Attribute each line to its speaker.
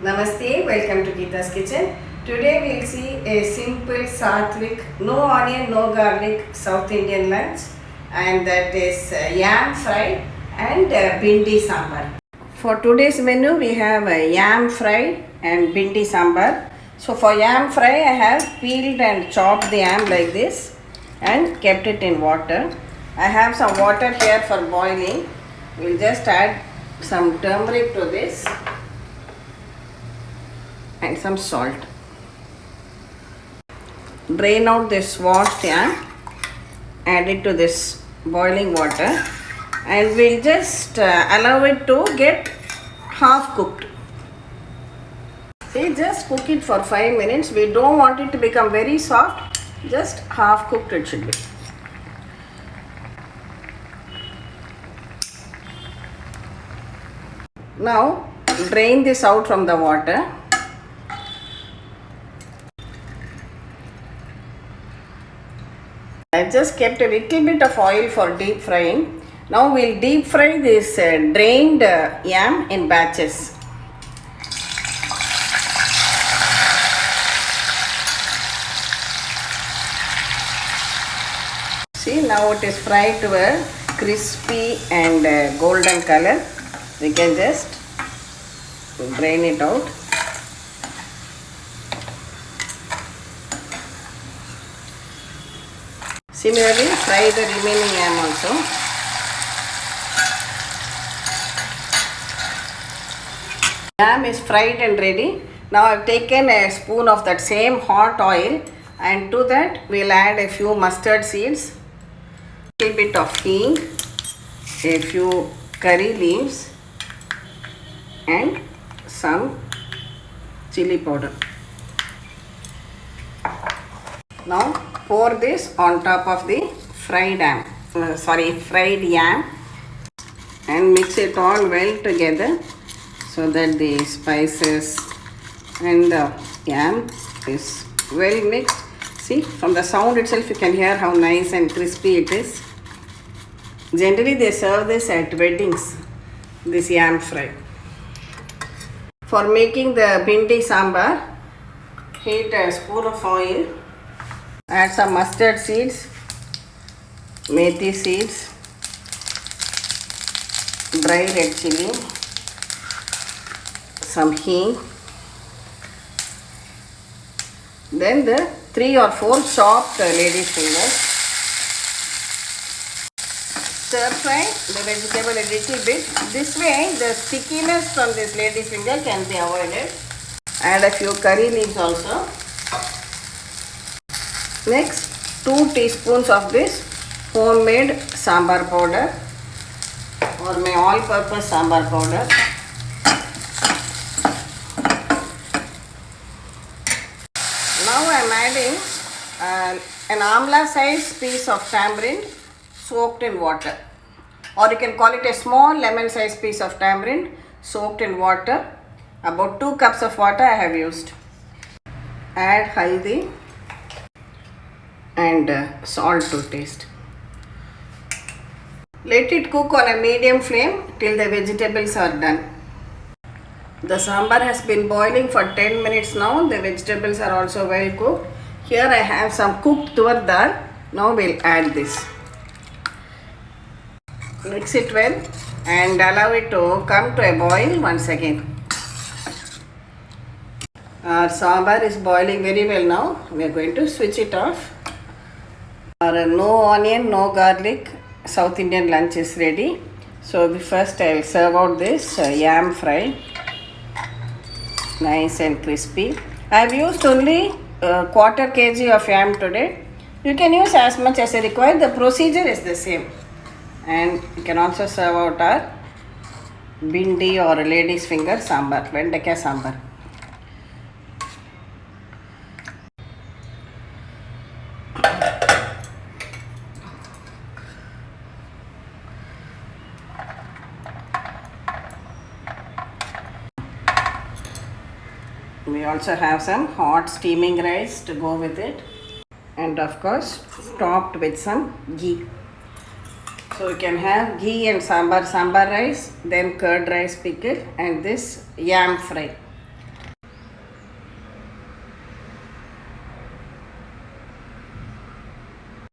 Speaker 1: Namaste, welcome to Gita's kitchen. Today we'll see a simple Satvik, no onion, no garlic South Indian lunch, and that is yam fry and bhindi sambar. For today's menu we have yam fry and bhindi sambar. So for yam fry I have peeled and chopped the yam like this and kept it in water. I have some water here for boiling. We'll just add some turmeric to this and some salt. Drain out this washed yam, add it to this boiling water, and we'll just allow it to get half cooked. See, just cook it for 5 minutes. We don't want it to become very soft, just half cooked it should be. Now drain this out from the water. I just kept a little bit of oil for deep frying. Now we'll deep fry this drained yam in batches. See, now it is fried to a crispy and golden color. We can just drain it out. Similarly, fry the remaining yam also. Yam is fried and ready. Now I have taken a spoon of that same hot oil, and to that we will add a few mustard seeds, a little bit of hing, a few curry leaves and some chilli powder. Now pour this on top of the fried yam and mix it all well together so that the spices and the yam is well mixed. See, from the sound itself you can hear how nice and crispy it is. Generally they serve this at weddings, this yam fry. For making the bhindi sambar, heat a spoon of oil. Add some mustard seeds, meths seeds, dry red chilli, some hing, then the 3 or 4 chopped lady's fingers. Stir fry the vegetable a little bit. This way the stickiness from this lady's finger can be avoided. Add a few curry leaves also. Next, 2 teaspoons of this homemade sambar powder or my all-purpose sambar powder. Now I am adding an amla size piece of tamarind soaked in water, or you can call it a small lemon size piece of tamarind soaked in water. About 2 cups of water I have used. Add haldi and salt to taste. Let it cook on a medium flame till the vegetables are done. The sambar has been boiling for 10 minutes now. The vegetables are also well cooked. Here I have some cooked tura dal. Now we'll add this. Mix it well and allow it to come to a boil once again. Our sambar is boiling very well now. We are going to switch it off. Our no onion, no garlic South Indian lunch is ready. So first I will serve out this yam fry. Nice and crispy. I have used only quarter kg of yam today. You can use as much as you require. The procedure is the same. And you can also serve out our bhindi or lady's finger sambar, vendakaya sambar. We also have some hot steaming rice to go with it, and of course topped with some ghee. So you can have ghee and sambar rice, then curd rice pickle, and this yam fry.